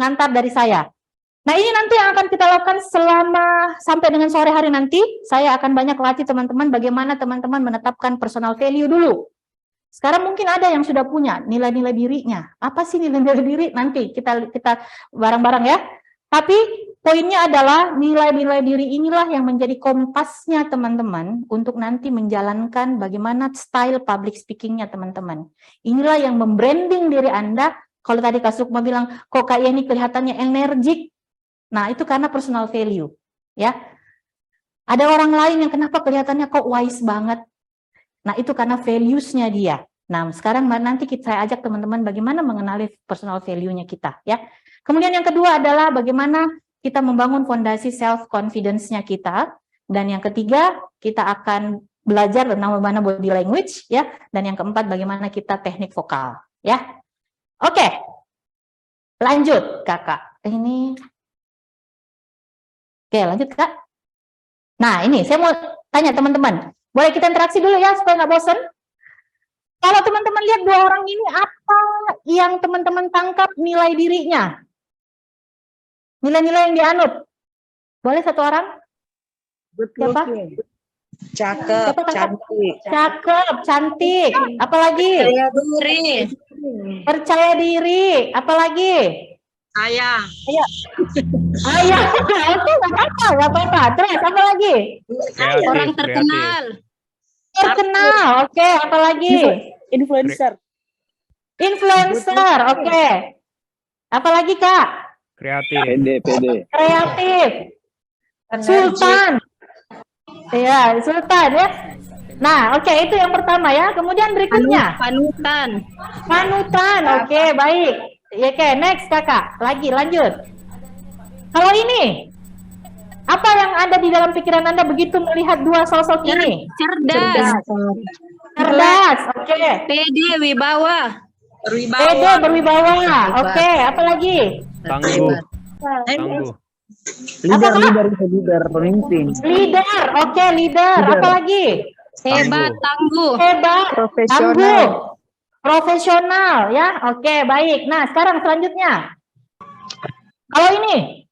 pengantar dari saya. Nah, ini nanti yang akan kita lakukan selama sampai dengan sore hari nanti. Saya akan banyak latih teman-teman bagaimana teman-teman menetapkan personal value dulu. Sekarang mungkin ada yang sudah punya nilai-nilai dirinya. Apa sih nilai-nilai diri? Nanti kita bareng-bareng ya. Tapi poinnya adalah nilai-nilai diri inilah yang menjadi kompasnya teman-teman untuk nanti menjalankan bagaimana style public speaking-nya teman-teman. Inilah yang membranding diri Anda. Kalau tadi Kak Sukma bilang, kok kayak ini kelihatannya energik. Nah, itu karena personal value, ya. Ada orang lain yang kenapa kelihatannya kok wise banget. Nah, itu karena values-nya dia. Nah, sekarang nanti saya ajak teman-teman bagaimana mengenali personal value-nya kita, ya. Kemudian yang kedua adalah bagaimana kita membangun fondasi self-confidence-nya kita. Dan yang ketiga, kita akan belajar tentang bagaimana body language, ya. Dan yang keempat, bagaimana kita teknik vokal, ya. Oke, lanjut, Kakak. Ini... Oke, lanjut Kak. Nah, ini saya mau tanya teman-teman. Boleh kita interaksi dulu ya, supaya nggak bosan? Kalau teman-teman lihat dua orang ini, apa yang teman-teman tangkap nilai dirinya? Nilai-nilai yang dianut. Boleh satu orang? Siapa? Cakep, cantik. Cakep, cantik. Apalagi? Percaya diri. Percaya diri. Apalagi? Ayah. Ayah. Oke, nggak apa-apa. Terus, apa lagi? Kreatif, Orang terkenal. Terkenal. Oke, apalagi? Influencer. Influencer. Oke. Apalagi, Kak? Kreatif. PD. Kreatif. Sultan. Iya, Sultan ya. Nah, oke, itu yang pertama ya. Kemudian berikutnya. Panutan. Panutan. Oke, baik. Ya, oke, next Kakak. Lagi, lanjut. Kalau ini, apa yang ada di dalam pikiran Anda begitu melihat dua sosok ini? Cerdas. Cerdas. Oke. Pede, wibawa. Pede, berwibawa. Oke, apa lagi? Tangguh. Tangguh. Leader, pemimpin. Leader. Oke, leader. Apa lagi? Hebat, tangguh. Hebat. Profesional. Tangguh. Profesional ya. Oke, baik. Nah, sekarang selanjutnya. Kalau ini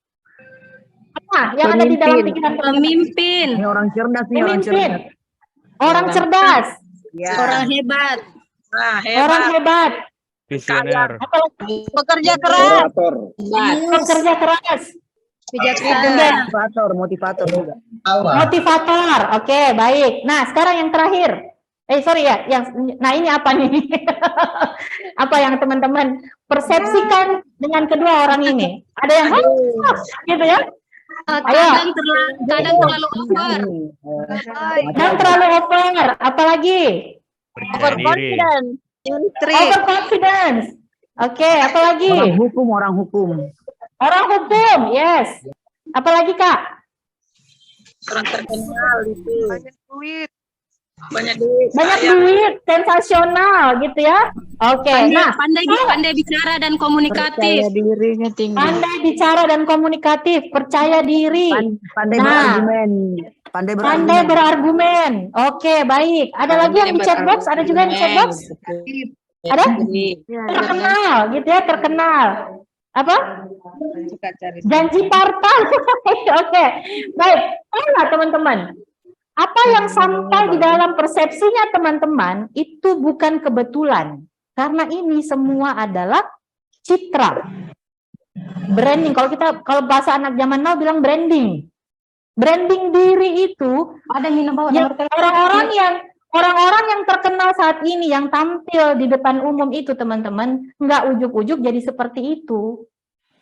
apa yang ada di dalam pikiran Pemimpin. Ini orang cerdas nih, orang pemimpin? cerdas. Orang cerdas. Ya. Orang hebat. Orang hebat. Visioner. Apa lagi? Pekerja keras. Motivator. Pekerja keras. Bijaksana. Motivator juga. Motivator. Oke, baik. Nah, sekarang yang terakhir. Sorry ya, nah ini apa nih? Apa yang teman-teman persepsikan dengan kedua orang ini? Ada yang gitu ya? Kadang terlalu over. Dan terlalu over. Apalagi? Percaya diri. Overconfidence. Oke, apalagi? Orang hukum. Orang hukum, yes. Apalagi Kak? Orang terkenal itu. Banyak duit. Banyak duit. Banyak duit, sensasional gitu ya. Oke, nah. Pandai bicara dan komunikatif. Dirinya tinggi. Pandai bicara dan komunikatif, percaya diri. Pandai Nah. berargumen. Pandai berargumen. Oke, baik. Ada lagi yang di chat box? Ada juga yang di chat box? Ada? Terkenal, gitu ya, terkenal. Apa? Janji partai. Oke, baik. Nah, teman-teman. Apa yang sampai di dalam persepsinya teman-teman itu bukan kebetulan. Karena ini semua adalah citra. Branding. Kalau bahasa anak zaman now bilang branding. Branding diri itu ada orang-orang yang terkenal saat ini yang tampil di depan umum itu teman-teman nggak ujuk-ujuk jadi seperti itu.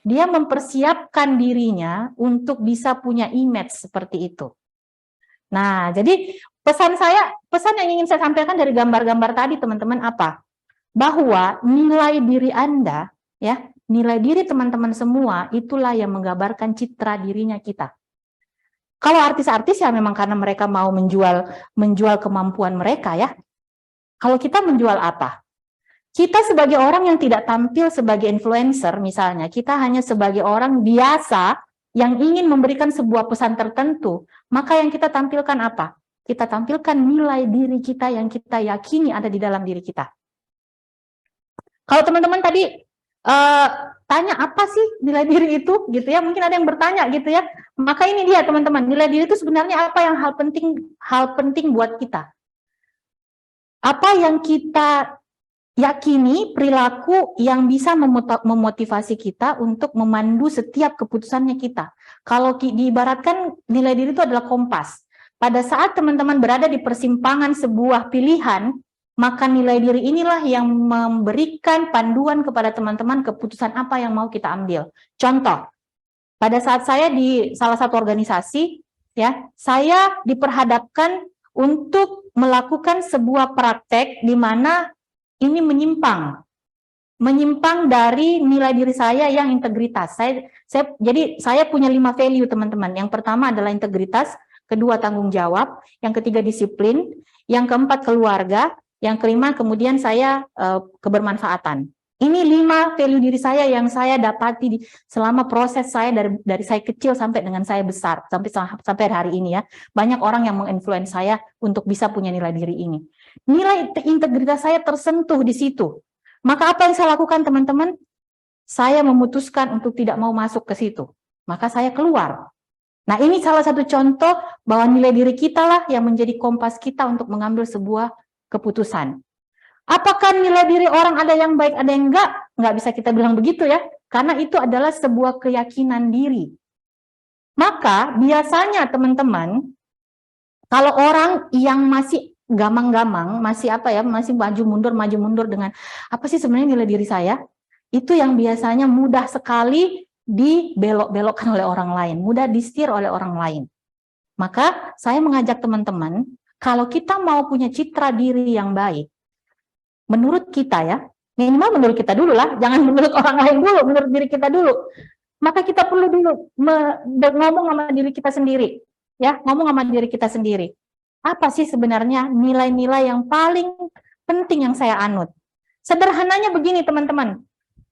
Dia mempersiapkan dirinya untuk bisa punya image seperti itu. Nah, jadi pesan yang ingin saya sampaikan dari gambar-gambar tadi teman-teman apa? Bahwa nilai diri Anda, ya, nilai diri teman-teman semua itulah yang menggambarkan citra dirinya kita. Kalau artis-artis ya memang karena mereka mau menjual kemampuan mereka ya. Kalau kita menjual apa? Kita sebagai orang yang tidak tampil sebagai influencer misalnya, kita hanya sebagai orang biasa yang ingin memberikan sebuah pesan tertentu, maka yang kita tampilkan apa? Kita tampilkan nilai diri kita yang kita yakini ada di dalam diri kita. Kalau teman-teman tadi tanya apa sih nilai diri itu gitu ya, mungkin ada yang bertanya gitu ya. Maka ini dia teman-teman, nilai diri itu sebenarnya apa yang hal penting buat kita. Apa yang kita yakini, perilaku yang bisa memotivasi kita untuk memandu setiap keputusannya kita. Kalau diibaratkan nilai diri itu adalah kompas. Pada saat teman-teman berada di persimpangan sebuah pilihan, maka nilai diri inilah yang memberikan panduan kepada teman-teman keputusan apa yang mau kita ambil. Contoh, pada saat saya di salah satu organisasi, ya, saya diperhadapkan untuk melakukan sebuah praktek di mana ini menyimpang dari nilai diri saya yang integritas. Jadi saya punya 5 value teman-teman. Yang pertama adalah integritas, kedua tanggung jawab, yang ketiga disiplin, yang keempat keluarga, yang kelima kemudian saya kebermanfaatan. Ini 5 value diri saya yang saya dapati selama proses saya dari saya kecil sampai dengan saya besar, sampai hari ini ya. Banyak orang yang menginfluence saya untuk bisa punya nilai diri ini. Nilai integritas saya tersentuh di situ. Maka apa yang saya lakukan teman-teman? Saya memutuskan untuk tidak mau masuk ke situ. Maka saya keluar. Nah, ini salah satu contoh bahwa nilai diri kita lah yang menjadi kompas kita untuk mengambil sebuah keputusan. Apakah nilai diri orang ada yang baik, ada yang enggak? Enggak bisa kita bilang begitu ya. Karena itu adalah sebuah keyakinan diri. Maka biasanya teman-teman, kalau orang yang masih gamang-gamang, masih masih maju mundur dengan apa sih sebenarnya nilai diri saya, itu yang biasanya mudah sekali dibelok-belokkan oleh orang lain, mudah disetir oleh orang lain. Maka saya mengajak teman-teman, kalau kita mau punya citra diri yang baik, menurut kita ya, minimal menurut kita dulu lah, jangan menurut orang lain dulu, menurut diri kita dulu. Maka kita perlu dulu ngomong sama diri kita sendiri, ya, ngomong sama diri kita sendiri. Apa sih sebenarnya nilai-nilai yang paling penting yang saya anut? Sederhananya begini teman-teman.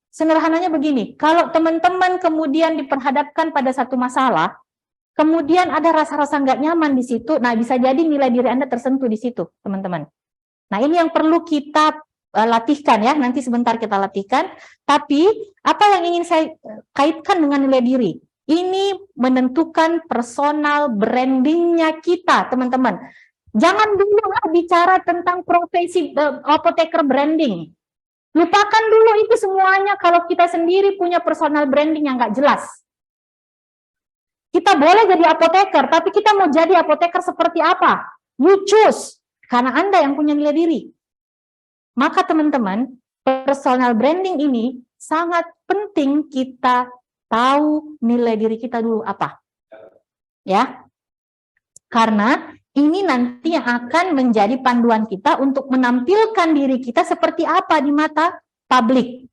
Sederhananya begini, kalau teman-teman kemudian diperhadapkan pada satu masalah, kemudian ada rasa-rasa nggak nyaman di situ, nah bisa jadi nilai diri Anda tersentuh di situ, teman-teman. Nah ini yang perlu kita latihkan ya, nanti sebentar kita latihkan. Tapi apa yang ingin saya kaitkan dengan nilai diri? Ini menentukan personal brandingnya kita, teman-teman. Jangan dulu bicara tentang profesi apoteker branding. Lupakan dulu itu semuanya kalau kita sendiri punya personal branding yang nggak jelas. Kita boleh jadi apoteker, tapi kita mau jadi apoteker seperti apa? You choose, karena Anda yang punya nilai diri. Maka teman-teman, personal branding ini sangat penting kita tahu nilai diri kita dulu apa. Ya. Karena ini nanti yang akan menjadi panduan kita untuk menampilkan diri kita seperti apa di mata publik.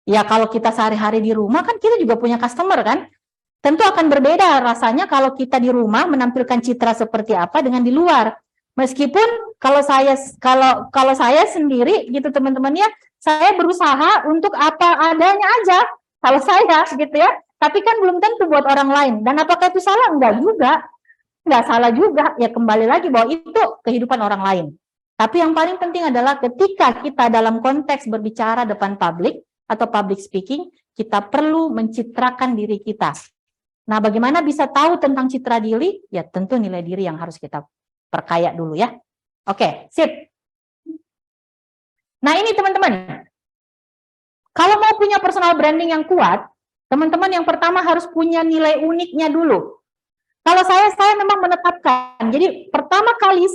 Ya kalau kita sehari-hari di rumah kan kita juga punya customer kan. Tentu akan berbeda rasanya kalau kita di rumah menampilkan citra seperti apa dengan di luar. Meskipun kalau saya sendiri gitu teman-teman ya, saya berusaha untuk apa adanya aja. Kalau saya gitu ya, tapi kan belum tentu buat orang lain. Dan apakah itu salah? Enggak juga. Enggak salah juga. Ya kembali lagi bahwa itu kehidupan orang lain. Tapi yang paling penting adalah ketika kita dalam konteks berbicara depan publik atau public speaking, kita perlu mencitrakan diri kita. Nah, bagaimana bisa tahu tentang citra diri? Ya tentu nilai diri yang harus kita perkaya dulu ya. Oke, sip. Nah ini teman-teman, kalau mau punya personal branding yang kuat, teman-teman yang pertama harus punya nilai uniknya dulu. Kalau saya memang menetapkan, jadi pertama kali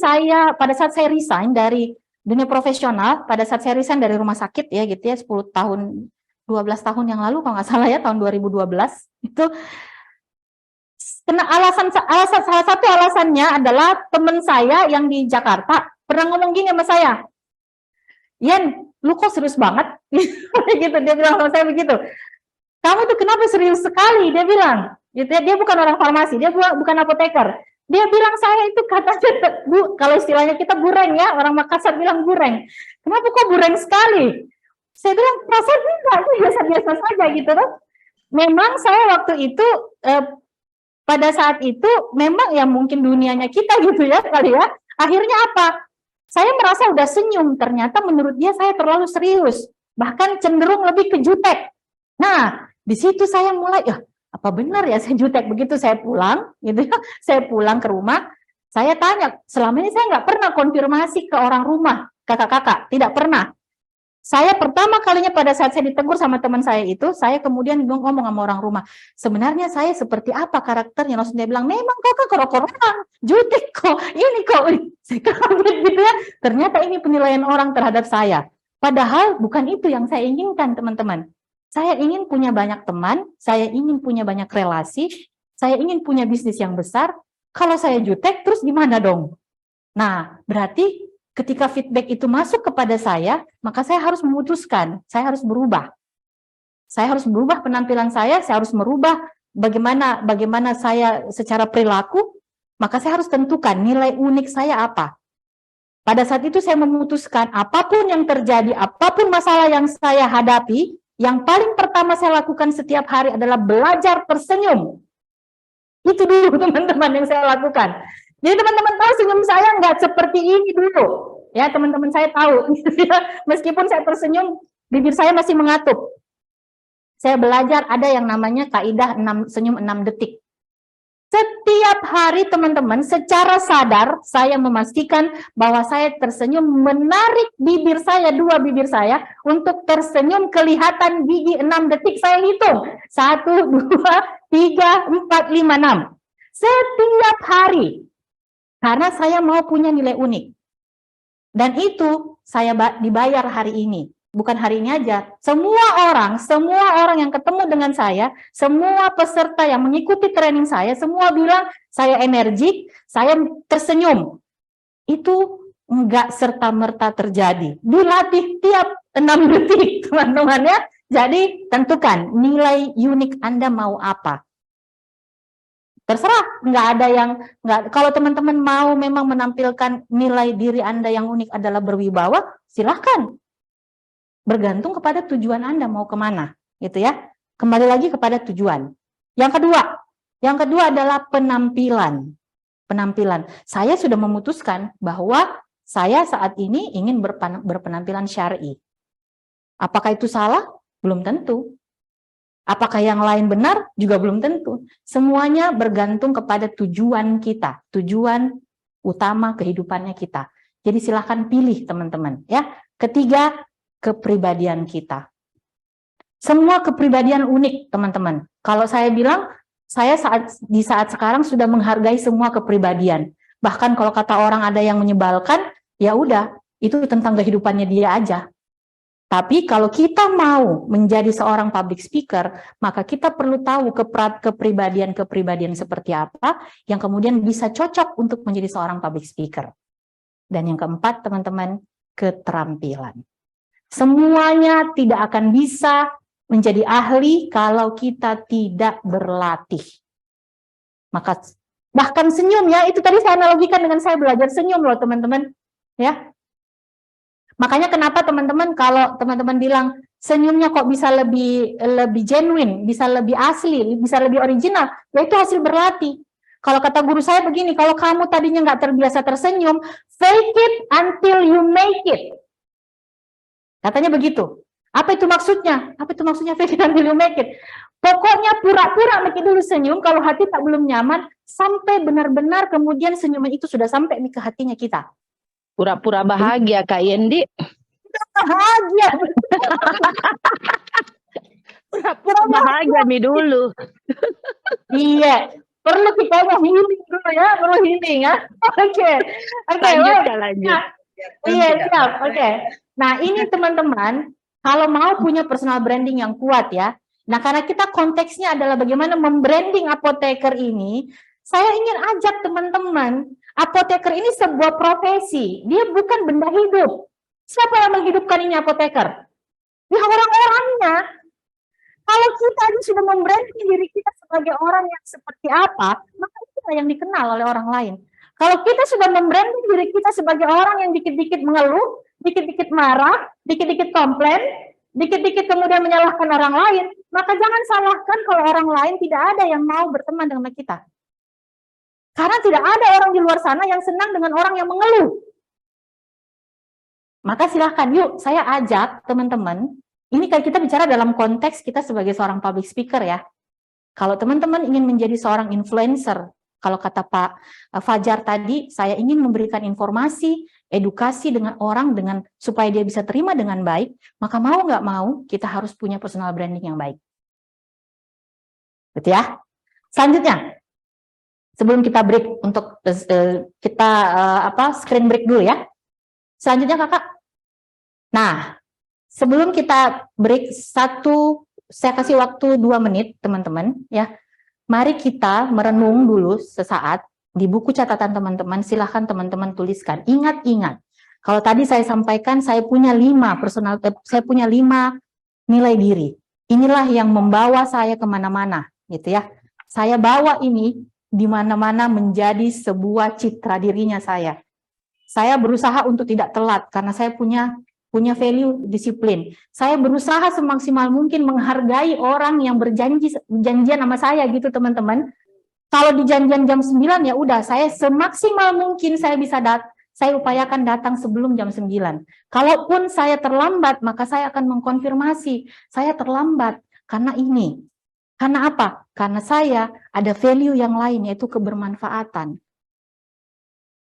pada saat saya resign dari dunia profesional, pada saat saya resign dari rumah sakit ya gitu ya, 12 tahun yang lalu kalau nggak salah ya, tahun 2012, itu salah satu alasannya adalah teman saya yang di Jakarta pernah ngomong gini sama saya, Yen, lu kok serius banget? Gitu, dia bilang sama saya begitu. Kamu tuh kenapa serius sekali? Dia bilang, gitu ya, dia bukan orang farmasi, dia bukan apoteker. Dia bilang saya itu katanya, Bu, kalau istilahnya kita bureng ya, orang Makassar bilang bureng. Kenapa kok bureng sekali? Saya bilang, perasaan enggak, itu biasa-biasa saja gitu kan. Memang saya waktu itu pada saat itu memang ya mungkin dunianya kita gitu ya kali ya. Akhirnya apa? Saya merasa udah senyum, ternyata menurut dia saya terlalu serius. bahkan cenderung lebih ke jutek. Nah, di situ saya mulai, ya apa benar ya saya jutek? Begitu saya pulang, gitu ya, saya pulang ke rumah, saya tanya, selama ini saya nggak pernah konfirmasi ke orang rumah, kakak-kakak, tidak pernah. Saya pertama kalinya pada saat saya ditegur sama teman saya itu, saya kemudian ngomong sama orang rumah, sebenarnya saya seperti apa karakternya? Langsung dia bilang, memang kok kerok-kerokan, jutek kok, ini kok. Saya kaget gitu ya, ternyata ini penilaian orang terhadap saya. Padahal bukan itu yang saya inginkan, teman-teman. Saya ingin punya banyak teman, saya ingin punya banyak relasi, saya ingin punya bisnis yang besar. Kalau saya jutek, terus gimana dong? Nah, berarti ketika feedback itu masuk kepada saya, maka saya harus memutuskan, saya harus berubah. Saya harus berubah penampilan saya harus merubah bagaimana saya secara perilaku, maka saya harus tentukan nilai unik saya apa. Pada saat itu saya memutuskan apapun yang terjadi, apapun masalah yang saya hadapi, yang paling pertama saya lakukan setiap hari adalah belajar tersenyum. Itu dulu teman-teman yang saya lakukan. Jadi teman-teman tahu senyum saya nggak seperti ini dulu. Ya teman-teman saya tahu. Meskipun saya tersenyum, bibir saya masih mengatup. Saya belajar ada yang namanya kaidah senyum 6 detik. Setiap hari teman-teman secara sadar saya memastikan bahwa saya tersenyum, menarik bibir saya, dua bibir saya untuk tersenyum, kelihatan gigi 6 detik. Saya hitung 1, 2, 3, 4, 5, 6 setiap hari, karena saya mau punya nilai unik. Dan itu saya dibayar hari ini. Bukan hari ini aja, semua orang yang ketemu dengan saya, semua peserta yang mengikuti training saya, semua bilang saya energik, saya tersenyum. Itu enggak serta-merta terjadi. Dilatih tiap 6 detik, teman-teman ya. Jadi tentukan nilai unik Anda mau apa. Terserah, nggak ada yang kalau teman-teman mau memang menampilkan nilai diri Anda yang unik adalah berwibawa, silahkan. Bergantung kepada tujuan Anda mau kemana, gitu ya. Kembali lagi kepada tujuan. Yang kedua adalah penampilan. Penampilan. Saya sudah memutuskan bahwa saya saat ini ingin berpenampilan syar'i. Apakah itu salah? Belum tentu. Apakah yang lain benar? Juga belum tentu. Semuanya bergantung kepada tujuan kita, tujuan utama kehidupannya kita. Jadi silahkan pilih teman-teman, ya. Ketiga, kepribadian kita. Semua kepribadian unik, teman-teman. Kalau saya bilang, saya di saat sekarang sudah menghargai semua kepribadian. Bahkan kalau kata orang ada yang menyebalkan, ya udah, itu tentang kehidupannya dia aja. Tapi kalau kita mau menjadi seorang public speaker, maka kita perlu tahu kepribadian-kepribadian seperti apa yang kemudian bisa cocok untuk menjadi seorang public speaker. Dan yang keempat, teman-teman, keterampilan. Semuanya tidak akan bisa menjadi ahli kalau kita tidak berlatih. Maka bahkan senyum ya, itu tadi saya analogikan dengan saya belajar senyum loh teman-teman. Ya. Makanya kenapa teman-teman kalau teman-teman bilang senyumnya kok bisa lebih genuine, bisa lebih asli, bisa lebih original, ya itu hasil berlatih. Kalau kata guru saya begini, kalau kamu tadinya nggak terbiasa tersenyum, fake it until you make it. Katanya begitu. Apa itu maksudnya? Apa itu maksudnya fake it until you make it? Pokoknya pura-pura bikin dulu senyum, kalau hati tak belum nyaman, sampai benar-benar kemudian senyuman itu sudah sampai ke hatinya kita. Pura-pura bahagia Kak Yendi. Bahagia. Pura-pura bahagia mi dulu. Iya. Perlu kita healing dulu ya, perlu healing ya. Oke. Lanjut. Iya, siap. Oke. Nah, ini teman-teman, kalau mau punya personal branding yang kuat ya. Nah, karena kita konteksnya adalah bagaimana membranding apoteker ini, saya ingin ajak teman-teman, apoteker ini sebuah profesi. Dia bukan benda hidup. Siapa yang menghidupkan ini apoteker? Ya orang-orangnya. Kalau kita sudah membranding diri kita sebagai orang yang seperti apa, maka itulah yang dikenal oleh orang lain. Kalau kita sudah membranding diri kita sebagai orang yang dikit-dikit mengeluh, dikit-dikit marah, dikit-dikit komplain, dikit-dikit kemudian menyalahkan orang lain, maka jangan salahkan kalau orang lain tidak ada yang mau berteman dengan kita. Karena tidak ada orang di luar sana yang senang dengan orang yang mengeluh. Maka silahkan, yuk saya ajak teman-teman, Ini kan kita bicara dalam konteks kita sebagai seorang public speaker ya. Kalau teman-teman ingin menjadi seorang influencer, kalau kata Pak Fajar tadi, saya ingin memberikan informasi, edukasi dengan orang dengan supaya dia bisa terima dengan baik, maka mau nggak mau kita harus punya personal branding yang baik. Betul ya? Selanjutnya, sebelum kita break untuk kita screen break dulu ya. Selanjutnya kakak. Nah, sebelum kita break saya kasih waktu 2 menit teman-teman ya. Mari kita merenung dulu sesaat di buku catatan teman-teman. Silahkan teman-teman tuliskan. Ingat-ingat. Kalau tadi saya sampaikan saya punya 5 nilai diri. Inilah yang membawa saya kemana-mana, gitu ya. Saya bawa ini di mana-mana menjadi sebuah citra dirinya saya. Saya berusaha untuk tidak telat karena saya punya value disiplin. Saya berusaha semaksimal mungkin menghargai orang yang janjian sama saya gitu teman-teman. Kalau di janjian jam 9 ya udah saya semaksimal mungkin saya upayakan datang sebelum jam 9. Kalaupun saya terlambat maka saya akan mengkonfirmasi saya terlambat karena ini. Karena apa? Karena saya ada value yang lain yaitu kebermanfaatan.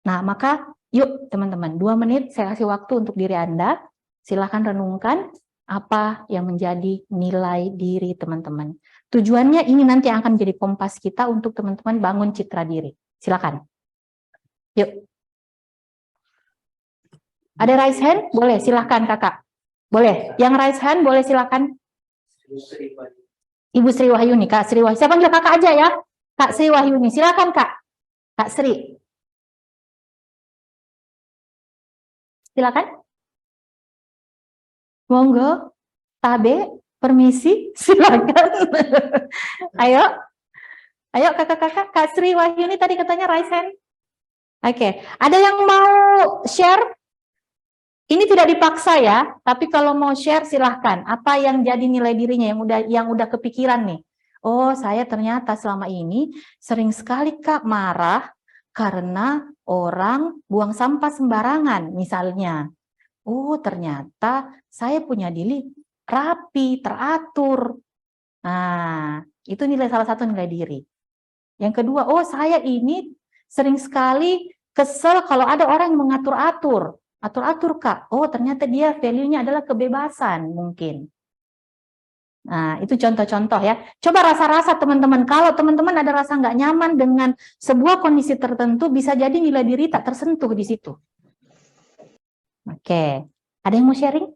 Nah, maka yuk teman-teman, 2 menit saya kasih waktu untuk diri Anda. Silakan renungkan apa yang menjadi nilai diri teman-teman. Tujuannya ini nanti akan jadi kompas kita untuk teman-teman bangun citra diri. Silakan. Yuk. Ada raise hand? Boleh, silakan kakak. Boleh. Yang raise hand boleh silakan. Ibu Sri Wahyuni, Kak Sri Wahyuni. Saya panggil kakak aja ya. Kak Sri Wahyuni, silakan Kak. Kak Sri. Silakan. Monggo, Tabe, permisi, silakan. Ayo kakak-kakak, Kak Sri Wahyuni tadi katanya raise hand. Oke, ada yang mau share? Ini tidak dipaksa ya, tapi kalau mau share silahkan. Apa yang jadi nilai dirinya yang udah kepikiran nih? Oh, saya ternyata selama ini sering sekali Kak marah karena orang buang sampah sembarangan misalnya. Oh, ternyata saya punya diri rapi, teratur. Nah, itu salah satu nilai diri. Yang kedua, oh saya ini sering sekali kesel kalau ada orang yang mengatur-atur. Atur-atur Kak. Oh, ternyata dia value-nya adalah kebebasan mungkin. Nah, itu contoh-contoh ya. Coba rasa-rasa teman-teman. Kalau teman-teman ada rasa nggak nyaman dengan sebuah kondisi tertentu, bisa jadi nilai diri tak tersentuh di situ. Oke, ada yang mau sharing?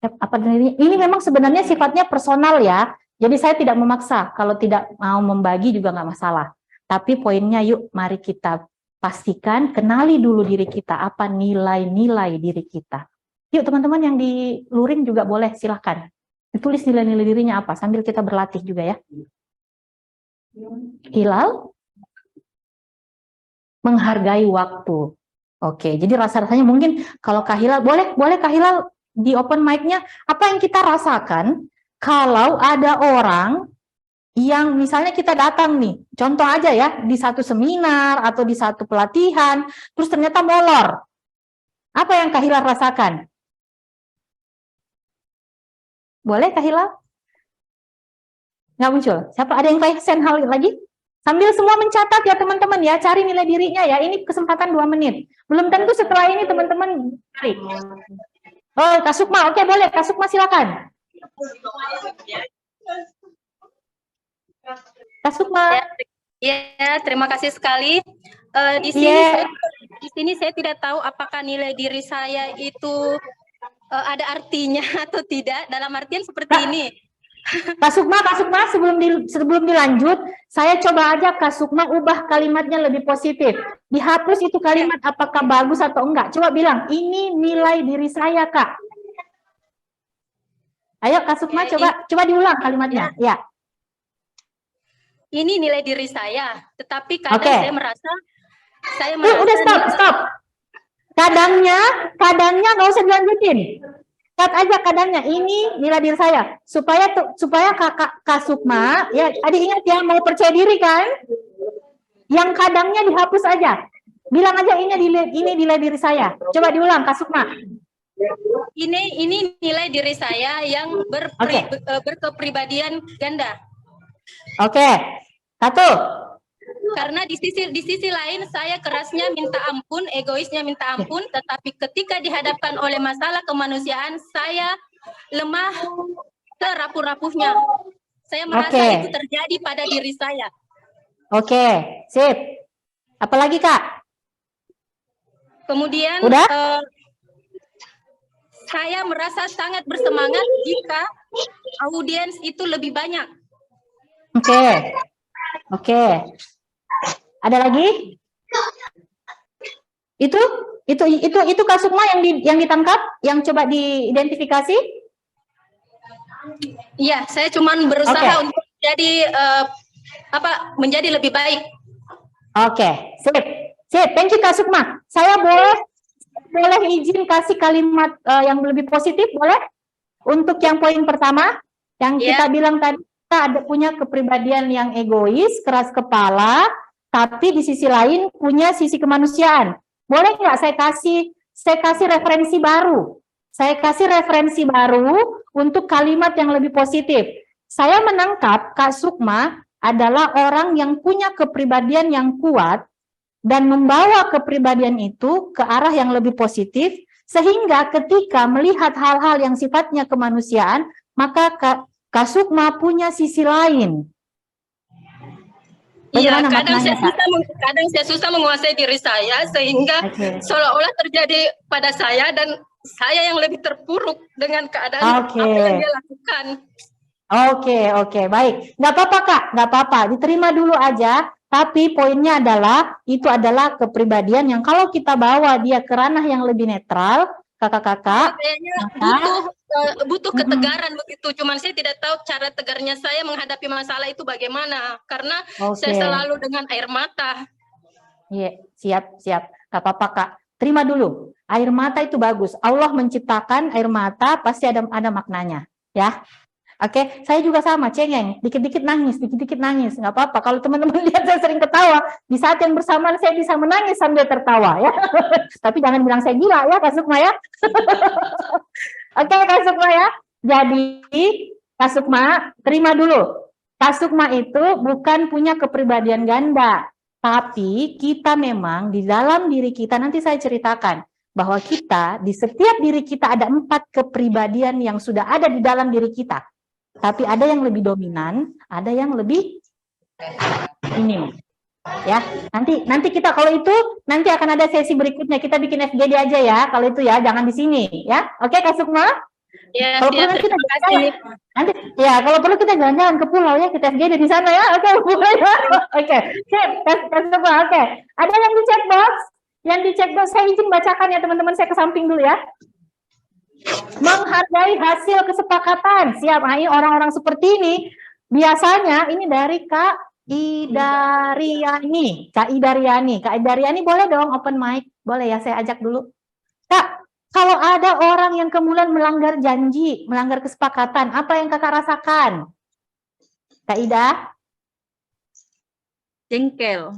Apa ini memang sebenarnya sifatnya personal ya. Jadi saya tidak memaksa. Kalau tidak mau membagi juga nggak masalah. Tapi poinnya yuk, mari kita pastikan, kenali dulu diri kita. Apa nilai-nilai diri kita. Yuk teman-teman yang di luring juga boleh, silahkan. Ditulis nilai-nilai dirinya apa, sambil kita berlatih juga ya. Hilal, menghargai waktu. Oke, jadi rasa-rasanya mungkin kalau Kak Hilal, boleh Kak Hilal di open mic-nya, apa yang kita rasakan kalau ada orang yang misalnya kita datang nih, contoh aja ya, di satu seminar atau di satu pelatihan, terus ternyata molor. Apa yang Kak Hilal rasakan? Boleh Kak Hilal? Nggak muncul? Siapa? Ada yang raise hand lagi? Sambil semua mencatat ya teman-teman ya, cari nilai dirinya ya. Ini kesempatan 2 menit. Belum tentu setelah ini teman-teman cari. Oh, Kak Sukma, oke boleh. Kak Sukma silakan. Kak Sukma. Ya, terima kasih sekali. Di sini saya tidak tahu apakah nilai diri saya itu ada artinya atau tidak. Dalam artian seperti ini. Kak Sukma, sebelum dilanjut, saya coba aja Kak Sukma ubah kalimatnya lebih positif. Dihapus itu kalimat apakah bagus atau enggak. Coba bilang, ini nilai diri saya Kak. Ayo Kak Sukma, coba diulang kalimatnya. Ya. Ini nilai diri saya, tetapi kadang saya merasa udah stop. Kadangnya nggak usah dilanjutin. Cut aja kadangnya, ini nilai diri saya. Supaya Kak Sukma, ya tadi ingat ya, mau percaya diri kan? Yang kadangnya dihapus aja. Bilang aja ini nilai diri saya. Coba diulang Kak Sukma. ini nilai diri saya yang berkepribadian ganda. Oke. Satu. Karena di sisi lain saya kerasnya minta ampun, egoisnya minta ampun, tetapi ketika dihadapkan oleh masalah kemanusiaan saya lemah serapuh-rapuhnya. Saya merasa itu terjadi pada diri saya. Oke, sip. Apalagi Kak? Kemudian saya merasa sangat bersemangat jika audiens itu lebih banyak. Oke. Ada lagi? Itu Kak Sukma yang ditangkap, yang coba diidentifikasi? Iya, saya cuma berusaha untuk menjadi lebih baik. Oke, sip. Thank you Kak Sukma. Saya boleh izin kasih kalimat yang lebih positif, boleh? Untuk yang poin pertama, yang kita bilang tadi, kita punya kepribadian yang egois, keras kepala, tapi di sisi lain punya sisi kemanusiaan. Boleh nggak saya kasih referensi baru? Saya kasih referensi baru untuk kalimat yang lebih positif. Saya menangkap Kak Sukma adalah orang yang punya kepribadian yang kuat dan membawa kepribadian itu ke arah yang lebih positif, sehingga ketika melihat hal-hal yang sifatnya kemanusiaan, maka Kak Sukma punya sisi lain. Iya, kadang saya susah menguasai diri saya sehingga seolah-olah terjadi pada saya dan saya yang lebih terpuruk dengan keadaan apa yang dia lakukan. Oke, baik. Nggak apa-apa Kak, nggak apa-apa. Diterima dulu aja. Tapi poinnya adalah itu adalah kepribadian yang kalau kita bawa dia ke ranah yang lebih netral, kakak-kakak. Kayaknya butuh ketegaran begitu. Cuman saya tidak tahu cara tegarnya saya menghadapi masalah itu bagaimana. Karena saya selalu dengan air mata. Iya, siap. Gak apa-apa Kak. Terima dulu. Air mata itu bagus. Allah menciptakan air mata pasti ada maknanya, ya. Oke, saya juga sama, cengeng, dikit-dikit nangis, nggak apa-apa. Kalau teman-teman lihat saya sering ketawa, di saat yang bersamaan saya bisa menangis sambil tertawa, ya. Tapi jangan bilang saya gila, ya, Kak Sukma, ya. Oke, Kak Sukma, ya. Jadi, Kak Sukma, terima dulu. Kak Sukma itu bukan punya kepribadian ganda, tapi kita memang di dalam diri kita, nanti saya ceritakan, bahwa kita, di setiap diri kita ada 4 kepribadian yang sudah ada di dalam diri kita. Tapi ada yang lebih dominan, ada yang lebih minim. Ya, nanti kita kalau itu nanti akan ada sesi berikutnya, kita bikin FGD aja ya. Kalau itu ya, jangan di sini ya. Oke, Kak Sukma? Ya, kalau perlu kita nanti ya, kalau perlu kita jalan-jalan ke pulau ya, kita FGD di sana ya. Oke, boleh ya. Oke. Sip, Kak Sukma. Oke. Ada yang di chat box? Yang di chat box saya izin bacakan ya, teman-teman, saya ke samping dulu ya. Menghargai hasil kesepakatan. Siap, ini orang-orang seperti ini biasanya ini dari Kak Idariani. Kak Idariani boleh dong open mic? Boleh ya, saya ajak dulu. Kak, kalau ada orang yang kemudian melanggar janji, melanggar kesepakatan, apa yang Kakak rasakan? Kak Ida? Jengkel.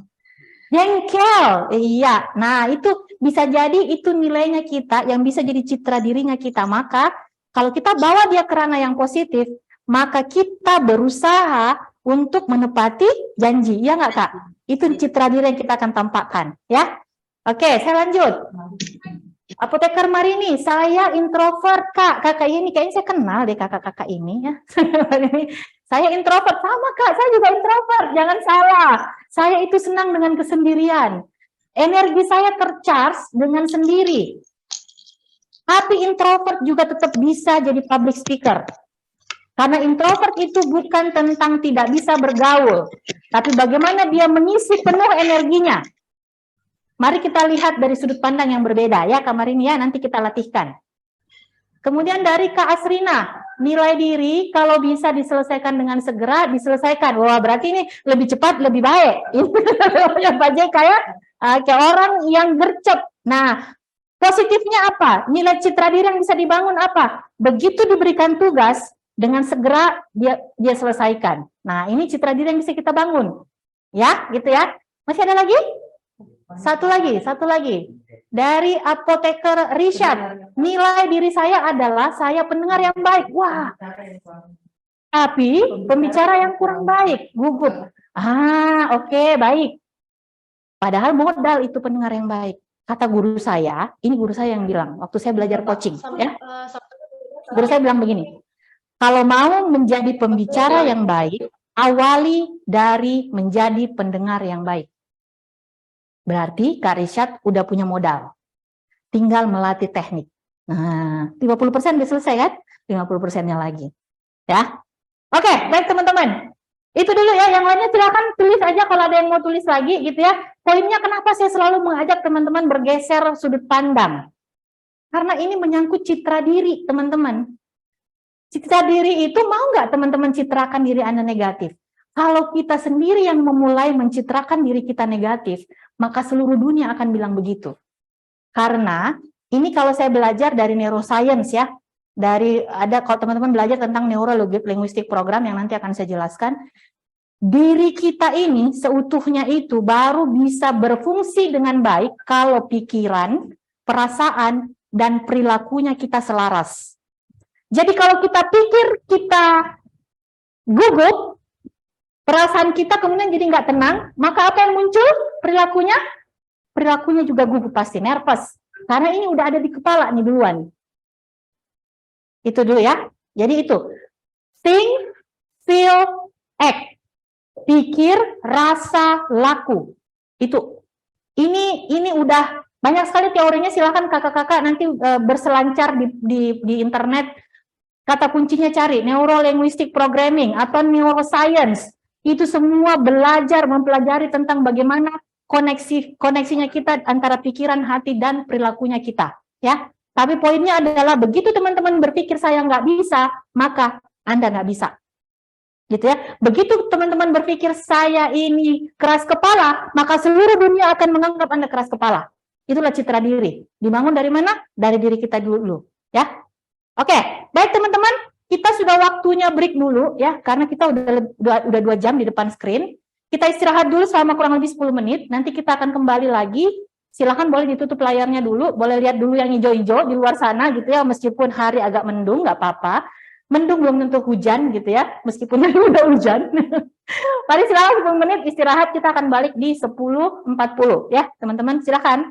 Iya. Nah, itu bisa jadi itu nilainya kita yang bisa jadi citra dirinya kita. Maka kalau kita bawa dia ke ranah yang positif, maka kita berusaha untuk menepati janji. Ya nggak Kak? Itu citra diri yang kita akan tampakkan. Ya. Oke, saya lanjut. Apoteker Marini, saya introvert Kak. Kakak ini kayaknya saya kenal deh kakak-kakak ini ya. Saya introvert, sama Kak, saya juga introvert, jangan salah. Saya itu senang dengan kesendirian. Energi saya tercharge dengan sendiri. Tapi introvert juga tetap bisa jadi public speaker. Karena introvert itu bukan tentang tidak bisa bergaul, tapi bagaimana dia mengisi penuh energinya. Mari kita lihat dari sudut pandang yang berbeda ya, Kak Marini ya, nanti kita latihkan. Kemudian dari Kak Asrina, nilai diri kalau bisa diselesaikan dengan segera, diselesaikan. Wah, berarti ini lebih cepat, lebih baik. Ini Pak J kayak orang yang gercep. Nah, positifnya apa? Nilai citra diri yang bisa dibangun apa? Begitu diberikan tugas, dengan segera dia selesaikan. Nah, ini citra diri yang bisa kita bangun. Ya, gitu ya. Masih ada lagi? Satu lagi. dari apoteker Richard. Nilai diri saya adalah saya pendengar yang baik. Wah. Tapi pembicara yang kurang baik, gugup. Oke, baik. Padahal modal itu pendengar yang baik. Kata guru saya, ini guru saya yang bilang waktu saya belajar coaching, ya. Guru saya bilang begini, kalau mau menjadi pembicara yang baik, awali dari menjadi pendengar yang baik. Berarti Kak Richard udah punya modal. Tinggal melatih teknik. Nah, 50% udah selesai kan? 50%-nya lagi. Ya. Oke, baik teman-teman. Itu dulu ya, yang lainnya silakan tulis aja kalau ada yang mau tulis lagi gitu ya. Poinnya kenapa saya selalu mengajak teman-teman bergeser sudut pandang. Karena ini menyangkut citra diri, teman-teman. Citra diri itu mau nggak teman-teman citrakan diri Anda negatif? Kalau kita sendiri yang memulai mencitrakan diri kita negatif, maka seluruh dunia akan bilang begitu. Karena ini kalau saya belajar dari neuroscience ya, kalau teman-teman belajar tentang neuro-linguistic program yang nanti akan saya jelaskan, diri kita ini seutuhnya itu baru bisa berfungsi dengan baik kalau pikiran, perasaan, dan perilakunya kita selaras. Jadi kalau kita pikir kita gugup, perasaan kita kemudian jadi nggak tenang, maka apa yang muncul? Perilakunya? Perilakunya juga gugup pasti, nervous. Karena ini udah ada di kepala nih duluan. Itu dulu ya. Jadi itu. Think, feel, act. Pikir, rasa, laku. Itu. Ini udah banyak sekali teorinya, silahkan kakak-kakak nanti berselancar di internet. Kata kuncinya cari neuro-linguistic programming atau neuroscience. Itu semua belajar, mempelajari tentang bagaimana koneksinya kita antara pikiran, hati, dan perilakunya kita. Ya. Tapi poinnya adalah begitu teman-teman berpikir saya nggak bisa, maka Anda nggak bisa. Gitu ya. Begitu teman-teman berpikir saya ini keras kepala, maka seluruh dunia akan menganggap Anda keras kepala. Itulah citra diri. Dibangun dari mana? Dari diri kita dulu. Ya. Oke, baik teman-teman, kita sudah waktunya break dulu ya, karena kita udah 2 jam di depan screen. Kita istirahat dulu selama kurang lebih 10 menit, nanti kita akan kembali lagi. Silakan boleh ditutup layarnya dulu, boleh lihat dulu yang hijau-hijau di luar sana gitu ya, meskipun hari agak mendung, nggak apa-apa. Mendung belum tentu hujan gitu ya, meskipun udah hujan. Mari silakan 10 menit istirahat, kita akan balik di 10.40 ya, teman-teman silakan.